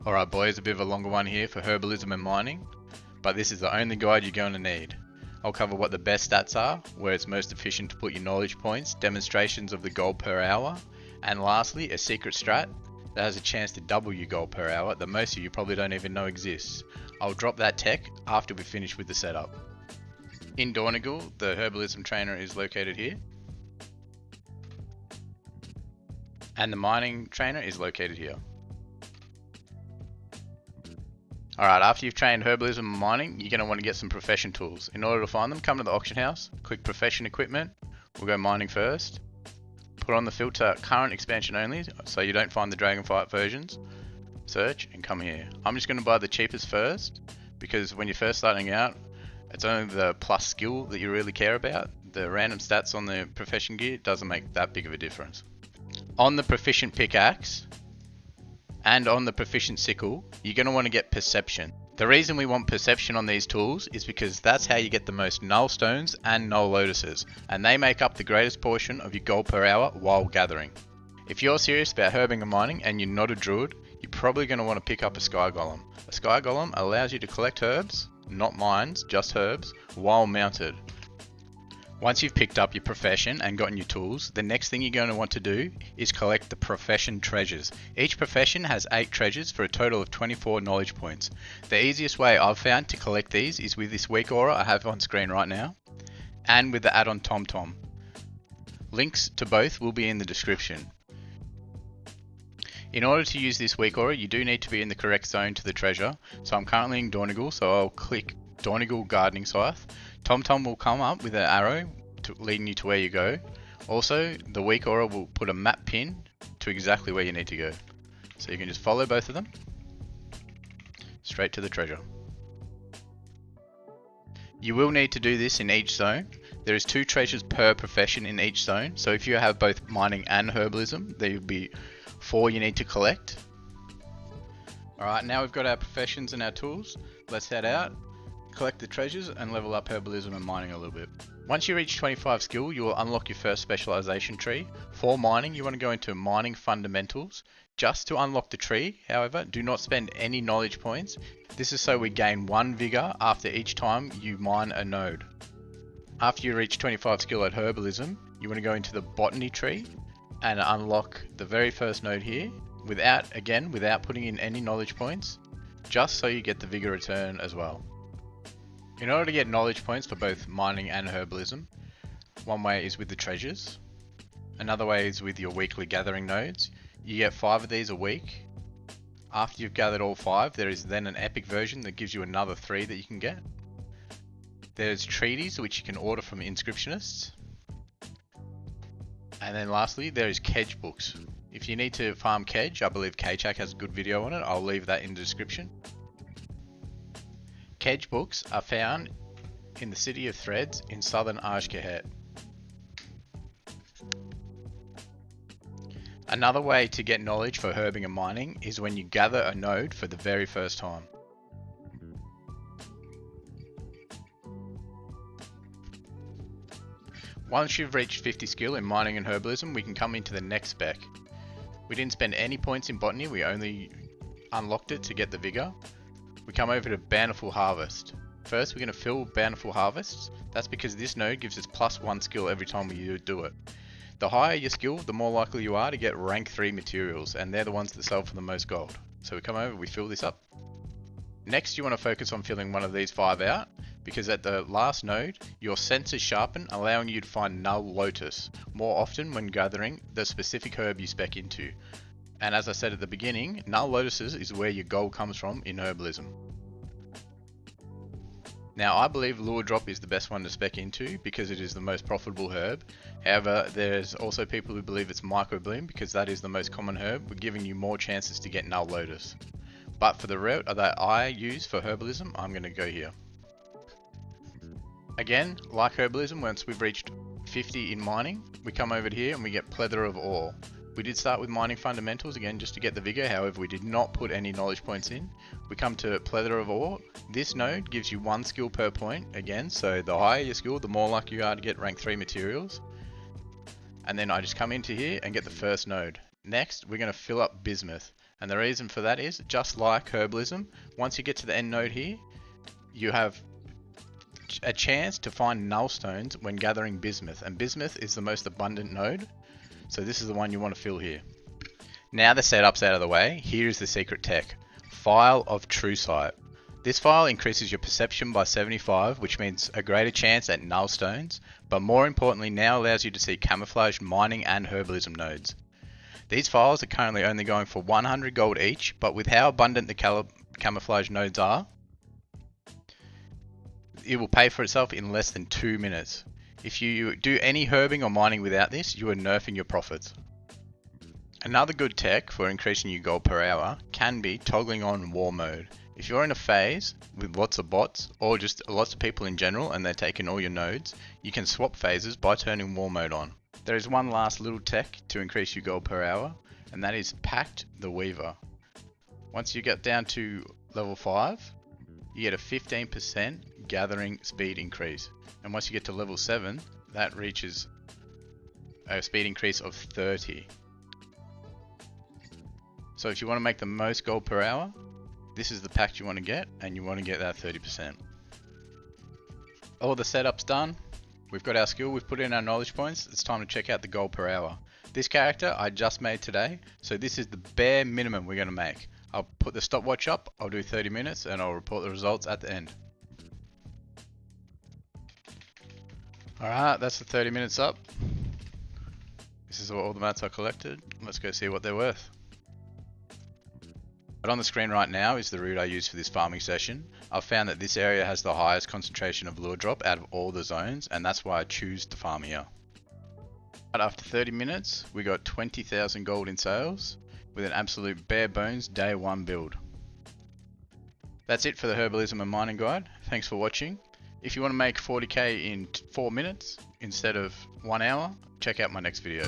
Alright boys, a bit of a longer one here for herbalism and mining, but this is the only guide you're going to need. I'll cover what the best stats are, where it's most efficient to put your knowledge points, demonstrations of the gold per hour, and lastly a secret strat that has a chance to double your gold per hour that most of you probably don't even know exists. I'll drop that tech after we finish with the setup. In Donegal, the herbalism trainer is located here, and the mining trainer is located here. Alright, after you've trained herbalism and mining, you're going to want to get some profession tools. In order to find them, come to the auction house, click profession equipment, we'll go mining first. Put on the filter current expansion only, so you don't find the Dragonflight versions. Search and come here. I'm just going to buy the cheapest first, because when you're first starting out, it's only the plus skill that you really care about. The random stats on the profession gear doesn't make that big of a difference. On the proficient pickaxe, and on the proficient sickle, you're going to want to get perception. The reason we want perception on these tools is because that's how you get the most null stones and null lotuses, and they make up the greatest portion of your gold per hour while gathering. If you're serious about herbing and mining and you're not a druid, you're probably going to want to pick up a sky golem. A sky golem allows you to collect herbs, not mines, just herbs, while mounted. Once you've picked up your profession and gotten your tools, the next thing you're going to want to do is collect the profession treasures. Each profession has 8 treasures for a total of 24 knowledge points. The easiest way I've found to collect these is with this weak aura I have on screen right now, and with the add-on TomTom. Links to both will be in the description. In order to use this weak aura, you do need to be in the correct zone to the treasure. So I'm currently in Donegal, so I'll click Donegal Gardening Scythe. TomTom will come up with an arrow leading you to where you go. Also, the weak aura will put a map pin to exactly where you need to go. So you can just follow both of them straight to the treasure. You will need to do this in each zone. There is 2 treasures per profession in each zone. So if you have both mining and herbalism, there will be 4 you need to collect. Alright, now we've got our professions and our tools. Let's head out, collect the treasures, and level up herbalism and mining a little bit. Once you reach 25 skill, you will unlock your first specialization tree. For mining, you want to go into mining fundamentals. Just to unlock the tree, however, do not spend any knowledge points. This is so we gain 1 vigor after each time you mine a node. After you reach 25 skill at herbalism, you want to go into the botany tree and unlock the very first node here without putting in any knowledge points, just so you get the vigor return as well. In order to get knowledge points for both mining and herbalism, one way is with the treasures, another way is with your weekly gathering nodes. You get 5 of these a week. After you've gathered all 5, there is then an epic version that gives you another 3 that you can get. There's treaties which you can order from inscriptionists. And then lastly, there is Kedge books. If you need to farm Kedge, I believe Kachak has a good video on it. I'll leave that in the description. Kedge books are found in the City of Threads in southern Ashkehet. Another way to get knowledge for herbing and mining is when you gather a node for the very first time. Once you've reached 50 skill in mining and herbalism, we can come into the next spec. We didn't spend any points in botany, we only unlocked it to get the vigor. We come over to Bountiful Harvest. First, we're going to fill Bountiful Harvests. That's because this node gives us +1 skill every time we do it. The higher your skill, the more likely you are to get rank 3 materials, and they're the ones that sell for the most gold. So we come over, we fill this up. Next, you want to focus on filling one of these 5 out, because at the last node, your senses sharpen, allowing you to find null lotus more often when gathering the specific herb you spec into. And as I said at the beginning, null lotuses is where your gold comes from in herbalism. Now I believe lure drop is the best one to spec into because it is the most profitable herb. However, there's also people who believe it's micro bloom because that is the most common herb, but giving you more chances to get null lotus. But for the route that I use for herbalism, I'm going to go here. Again, like herbalism, once we've reached 50 in mining, we come over here and we get plethora of ore. We did start with mining fundamentals again just to get the vigor, however we did not put any knowledge points in. We come to plethora of ore. This node gives you 1 skill per point again, so the higher your skill, the more likely you are to get rank 3 materials. And then I just come into here and get the first node. Next, we're going to fill up bismuth. And the reason for that is, just like herbalism, once you get to the end node here, you have a chance to find null stones when gathering bismuth, and bismuth is the most abundant node, so this is the one you want to fill here. Now the setup's out of the way, here is the secret tech. File of True Sight. This file increases your perception by 75, which means a greater chance at null stones, but more importantly now allows you to see camouflaged mining and herbalism nodes. These files are currently only going for 100 gold each, but with how abundant the camouflage nodes are, it will pay for itself in less than 2 minutes. If you do any herbing or mining without this, you are nerfing your profits. Another good tech for increasing your gold per hour can be toggling on war mode. If you're in a phase with lots of bots, or just lots of people in general and they're taking all your nodes, you can swap phases by turning war mode on. There is one last little tech to increase your gold per hour, and that is Pact the Weaver. Once you get down to level 5, you get a 15% gathering speed increase. And once you get to level 7, that reaches a speed increase of 30. So if you want to make the most gold per hour, this is the pact you want to get, and you want to get that 30%. All the setup's done. We've got our skill, we've put in our knowledge points. It's time to check out the gold per hour. This character I just made today, so this is the bare minimum we're going to make. I'll put the stopwatch up, I'll do 30 minutes, and I'll report the results at the end. Alright, that's the 30 minutes up. This is all the mats I collected. Let's go see what they're worth. But on the screen right now is the route I used for this farming session. I've found that this area has the highest concentration of lure drop out of all the zones, and that's why I choose to farm here. But after 30 minutes, we got 20,000 gold in sales, with an absolute bare bones day 1 build. That's it for the herbalism and mining guide. Thanks for watching. If you want to make 40k in 4 minutes instead of 1 hour, check out my next video.